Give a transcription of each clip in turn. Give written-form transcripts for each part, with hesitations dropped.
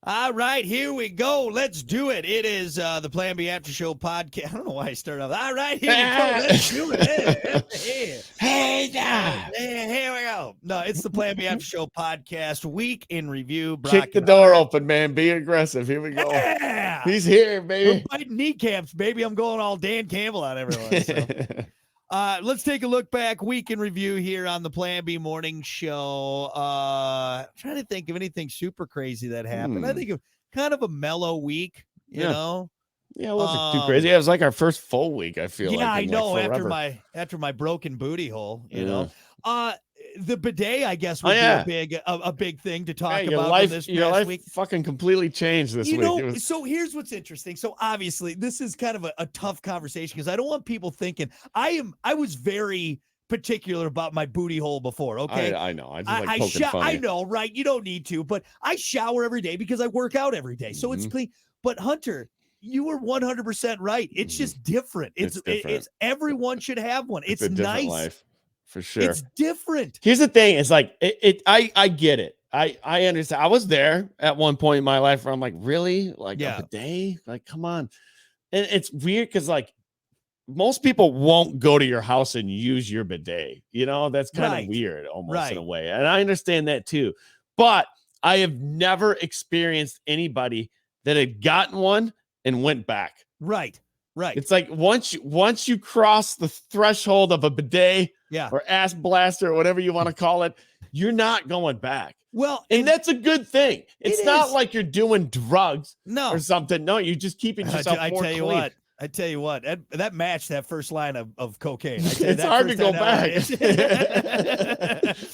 All right, here we go. Let's do it. It is the Plan B After Show podcast. I don't know why I started off. All right, here we go. Let's do it. Hey, Here we go. No, it's the Plan B After Show podcast, week in review. Kick the door open, man. Be aggressive. Here we go. Yeah. He's here, We're baby. biting kneecaps, baby. I'm going all Dan Campbell on everyone. So. Let's take a look back, week in review here on the Plan B Morning Show. I'm trying to think of anything super crazy that happened. I think of kind of a mellow week, you know. Yeah, it wasn't too crazy. It was like our first full week, I feel like. Yeah, I know. Like after my broken booty hole, you know. The bidet, I guess, would be a big thing to talk about your life week. Fucking completely changed this week. So here's what's interesting. So obviously, this is kind of a tough conversation because I don't want people thinking I was very particular about my booty hole before. Okay, I know. I just like poking fun. I know, right? You don't need to, but I shower every day because I work out every day, so it's clean. But Hunter, you were 100% right. It's just different. It's everyone should have one. It's a nice. Life. For sure. It's different. Here's the thing. It's like, I get it. I understand. I was there at one point in my life where I'm like, really? Like a bidet? Like, come on. And it's weird because like most people won't go to your house and use your bidet. You know, that's kind of weird almost in a way. And I understand that too. But I have never experienced anybody that had gotten one and went back. Right. It's like once you cross the threshold of a bidet or ass blaster or whatever you want to call it, you're not going back. Well, and that's a good thing. It's not like you're doing drugs or something. No, you're just keeping yourself more clean. I tell you what, that matched that first line of cocaine. It's hard to go back.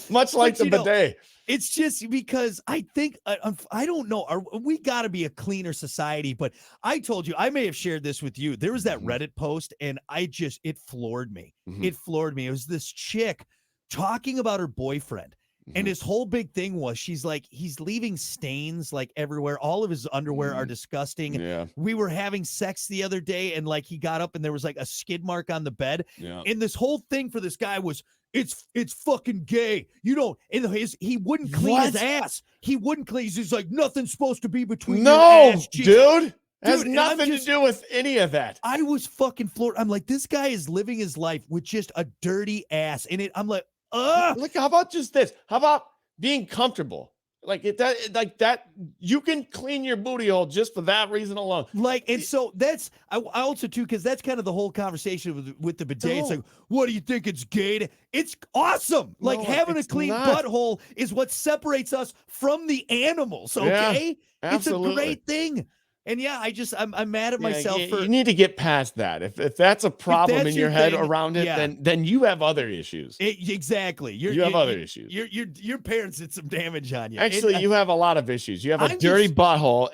Much like the bidet. It's just because I think, I don't know, we got to be a cleaner society, but I told you, I may have shared this with you. There was that Reddit post and it floored me. It floored me. It was this chick talking about her boyfriend. And his whole big thing was she's like, he's leaving stains like everywhere. All of his underwear are disgusting. Yeah. We were having sex the other day and like he got up and there was like a skid mark on the bed. Yeah. And this whole thing for this guy was, it's fucking gay. You know, he wouldn't clean his ass. He wouldn't clean. He's like, nothing's supposed to be between your ass cheeks. Dude. Has nothing to do with any of that. I was fucking floored. I'm like, this guy is living his life with just a dirty ass. And I'm like, look, how about just this? How about being comfortable? Like that, you can clean your booty hole just for that reason alone. Like, and so that's I also too, because that's kind of the whole conversation with the bidet. It's like, what do you think? It's gay? It's awesome. Like having a clean butthole is what separates us from the animals. Okay, it's a great thing. And I'm mad at myself for. You need to get past that. If that's a problem in your head around it, then you have other issues. Exactly. You have other issues. Your parents did some damage on you. Actually, you have a lot of issues. You have a dirty butthole,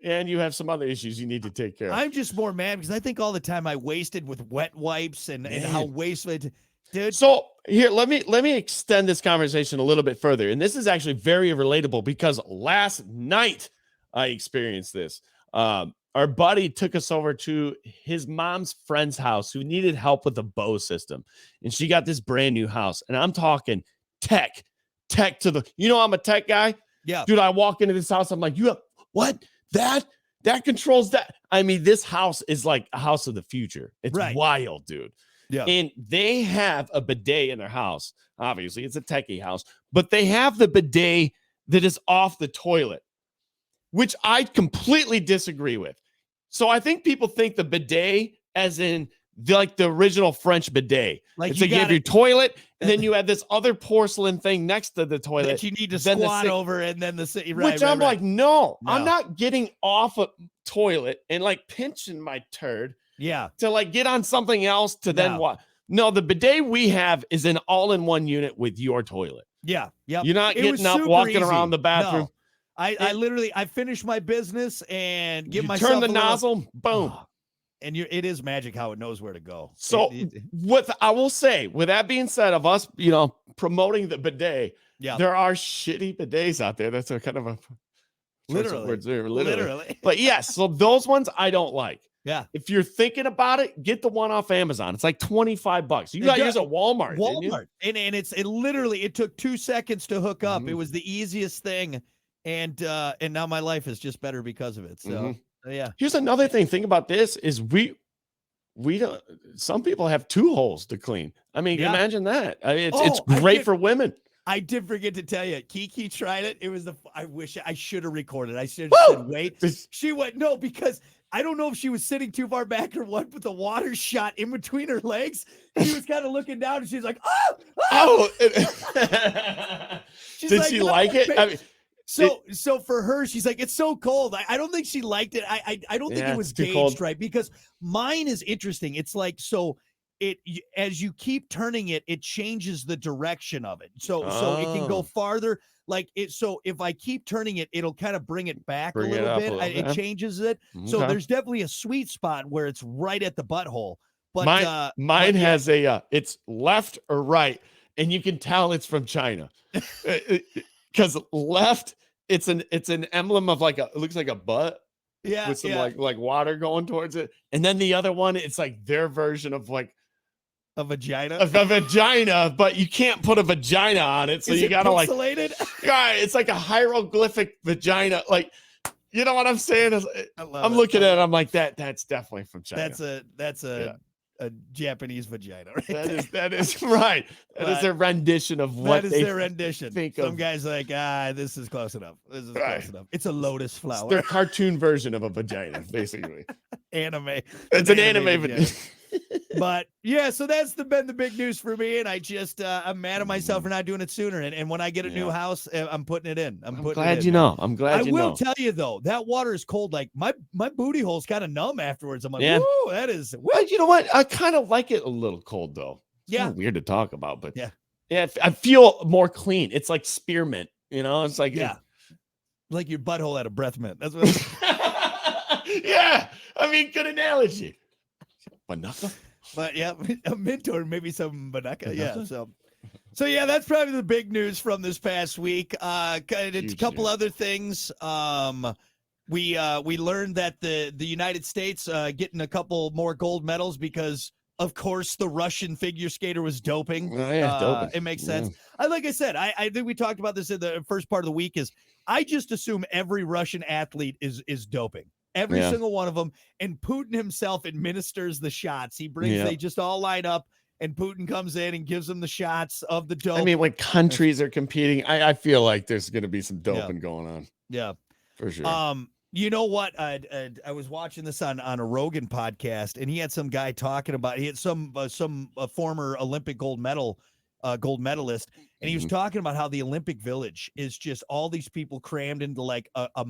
and you have some other issues you need to take care of. I'm just more mad because I think all the time I wasted with wet wipes and how wasteful. Dude. So here, let me extend this conversation a little bit further, and this is actually very relatable because last night I experienced this. Our buddy took us over to his mom's friend's house who needed help with the Bose system. And she got this brand new house. And I'm talking tech to the, I'm a tech guy. Yeah. Dude, I walk into this house. I'm like, what? That controls that. I mean, this house is like a house of the future. It's wild, dude. Yeah. And they have a bidet in their house. Obviously, it's a techie house, but they have the bidet that is off the toilet, which I completely disagree with. So I think people think the bidet as in the original French bidet. Like you have your toilet, and then you have this other porcelain thing next to the toilet that you need to squat over, and then which I'm like, no, I'm not getting off a toilet and like pinching my turd. Yeah. To like get on something else to then what? No, the bidet we have is an all-in-one unit with your toilet. Yeah. Yep. You're not getting up, walking around the bathroom. No. I literally finish my business and give myself turn the nozzle, boom. And it is magic how it knows where to go. So what I will say, with that being said, of us, promoting the bidet, there are shitty bidets out there. That's a kind of a literally. But yes, so those ones I don't like. Yeah. If you're thinking about it, get the one off Amazon. It's like $25. You got yours at Walmart. And it took 2 seconds to hook up. It was the easiest thing and now my life is just better because of it. So yeah. Here's another thing. Think about this: is we don't. Some people have 2 holes to clean. I mean, Yeah. imagine that. I mean, it's Oh, great for women. I did forget to tell you, Kiki tried it. It was I wish I should have recorded. I should Woo! have said, wait. She went, no, because I don't know if she was sitting too far back or what, but the water shot in between her legs. She was kind of looking down and she's like, oh, oh. Did like, she like it? I mean, so for her, she's like, it's so cold. I don't think she liked it. I don't think it was gauged cold. Right, because mine is interesting. It's like, so as you keep turning it, it changes the direction of it. So it can go farther. Like it. So if I keep turning it, it'll kind of bring it back a little bit. It changes it. Okay. So there's definitely a sweet spot where it's right at the butthole. But mine has it's left or right, and you can tell it's from China. Because left, it's an emblem of it looks like a butt. Yeah. With some like water going towards it. And then the other one, it's like their version of like a vagina. A vagina, but you can't put a vagina on it. So you gotta pixelated? It's like a hieroglyphic vagina. Like, you know what I'm saying? I'm looking at it, I'm like, that's definitely from China. That's a Japanese vagina, right? That is right. That is their rendition of what that is their rendition. Some guys like, this is close enough. This is close enough. It's a lotus flower. It's their cartoon version of a vagina, basically. Anime. It's an anime vagina. But yeah, so that's been the big news for me, and I just I'm mad at myself for not doing it sooner. And when I get a new house, I'm putting it in. I'm glad you know. I'm glad you know. I will tell you though, that water is cold. Like my booty hole's kind of numb afterwards. I'm like, whoa, that is. Well, you know what? I kind of like it a little cold though. It's kind of weird to talk about, but yeah, I feel more clean. It's like spearmint. You know, it's like like your butthole had a breath mint. That's what. Yeah, I mean, good analogy. Banaka. But yeah, a mint or maybe some banaka. Yeah. So yeah, that's probably the big news from this past week. A couple other things. We learned that the United States getting a couple more gold medals because of course the Russian figure skater was doping. Oh, yeah, doping. It makes sense. Like I said, I think we talked about this in the first part of the week. Is I just assume every Russian athlete is doping. Every single one of them. And Putin himself administers the shots. He brings, they just all line up and Putin comes in and gives them the shots of the dope. I mean, when countries are competing, I feel like there's going to be some doping going on. Yeah, for sure. You know what? I was watching this on a Rogan podcast, and he had some guy talking about, he had some former Olympic gold medalist, and he was talking about how the Olympic Village is just all these people crammed into like a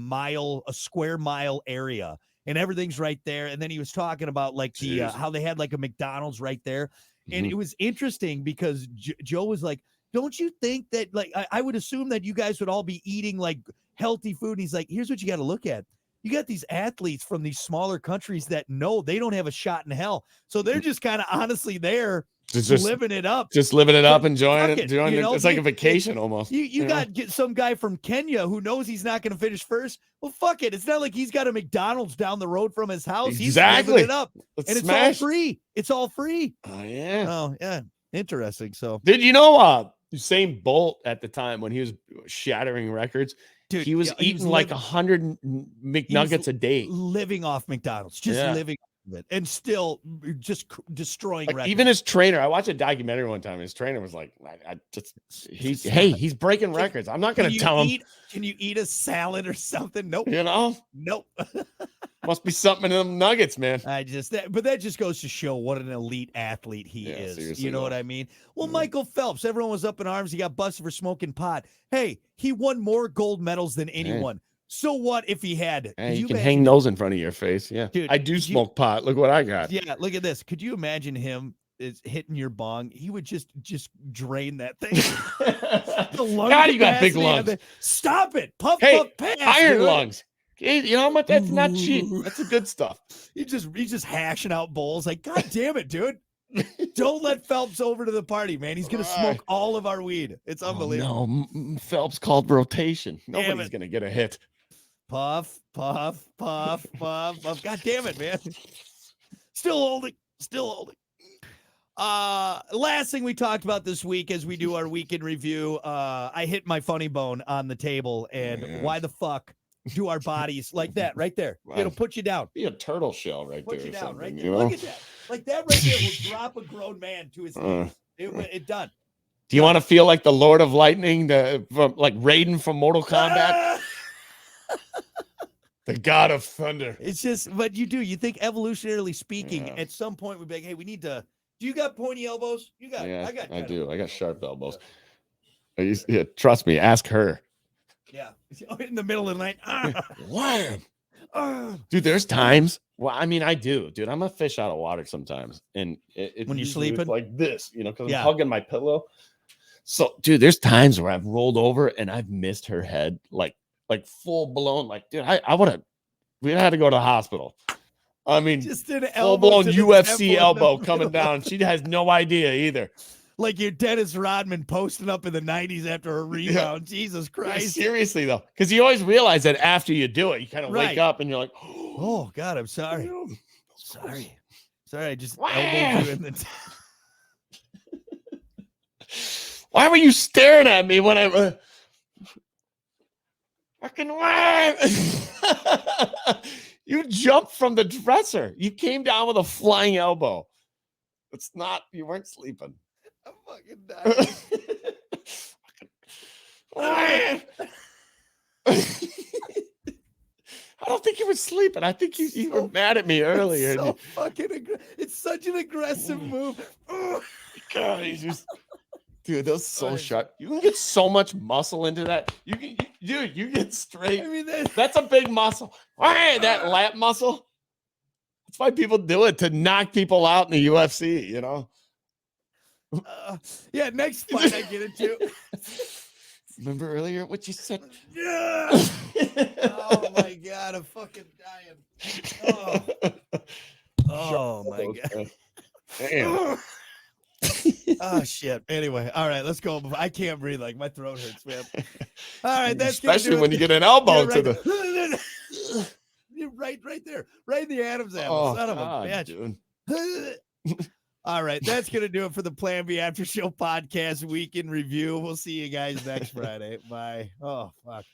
square mile area, and everything's right there. And then he was talking about like how they had like a McDonald's right there. And it was interesting because Joe was like, don't you think that, like, I would assume that you guys would all be eating like healthy food. And he's like, here's what you got to look at. You got these athletes from these smaller countries that know they don't have a shot in hell. So they're just kind of honestly there just living it up. Just living it up, enjoying it. It's like a vacation almost. You got some guy from Kenya who knows he's not going to finish first. Well, fuck it. It's not like he's got a McDonald's down the road from his house. He's living it up. It's all free. It's all free. Oh, yeah. Oh, yeah. Interesting. So did you know Usain Bolt at the time when he was shattering records, dude, he was eating like 100 McNuggets a day, living off McDonald's, living off it, and still just destroying records. Even his trainer, I watched a documentary one time. His trainer was like, he's breaking records. I'm not going to tell him. Can you eat a salad or something? Nope. Nope. Must be something in them nuggets, man. But that just goes to show what an elite athlete he is. You know what I mean? Well, Michael Phelps, everyone was up in arms. He got busted for smoking pot. Hey, he won more gold medals than anyone. Hey. So what if he had? Hey, you can hang those in front of your face. Yeah. Dude, I do smoke pot. Look what I got. Yeah, look at this. Could you imagine him is hitting your bong? He would just drain that thing. God, you got big lungs. Stop it. Puff, pass. Iron lungs. You know how much? That's not cheap. That's the good stuff. He's just hashing out bowls. Like, God damn it, dude. Don't let Phelps over to the party, man. He's going to smoke all of our weed. It's unbelievable. No, Phelps called rotation. Nobody's going to get a hit. Puff, puff, puff, puff, puff. God damn it, man. Still holding. Last thing we talked about this week as we do our weekend review, I hit my funny bone on the table, and why the fuck do our bodies like that right there? It'll put you down. Be a turtle shell right Put there. you down right there. You know? Look at that. Like that right there will drop a grown man to his knees. It done. Do you want to feel like the Lord of Lightning, like Raiden from Mortal Kombat? The God of Thunder. It's just, but you do. You think evolutionarily speaking, at some point we'd be like, hey, we need to. Do you got pointy elbows? You got. Yeah, I do. I got sharp elbows. Yeah, trust me. Ask her. Yeah, in the middle of the night. Wham! Dude, there's times. Well, I mean, I do, dude. I'm a fish out of water sometimes, and when you're sleeping like this, you know, because I'm hugging my pillow. So, dude, there's times where I've rolled over and I've missed her head, like full blown. Like, dude, I would have. We had to go to the hospital. I mean, just an full blown UFC elbow coming down. She has no idea either. Like you're Dennis Rodman posting up in the 90s after a rebound. Yeah. Jesus Christ. Yeah, seriously, though. Because you always realize that after you do it, you kind of wake up and you're like, oh, God, I'm sorry. Sorry, I just elbowed you in the Why were you staring at me when I fucking you jumped from the dresser. You came down with a flying elbow. It's not, you weren't sleeping. I'm fucking dying. I don't think you were sleeping. I think you were mad at me earlier. So it's such an aggressive move. God, he's just, dude, that's so sharp. You can get so much muscle into that. You can, dude, you get straight. I mean, that's a big muscle. That lat muscle. That's why people do it, to knock people out in the UFC, you know? Yeah, next fight I get into. Remember earlier what you said? Yeah. Oh my God, I'm fucking dying. Oh my God. Damn. Oh shit. Anyway, all right, let's go. I can't breathe. Like my throat hurts, man. All right, that's especially when you get an elbow to the right there, right in the Adam's apple. Son of a bitch. Dude. All right, that's gonna do it for the Plan B After Show podcast week in review. We'll see you guys next Friday. Bye. Oh fuck.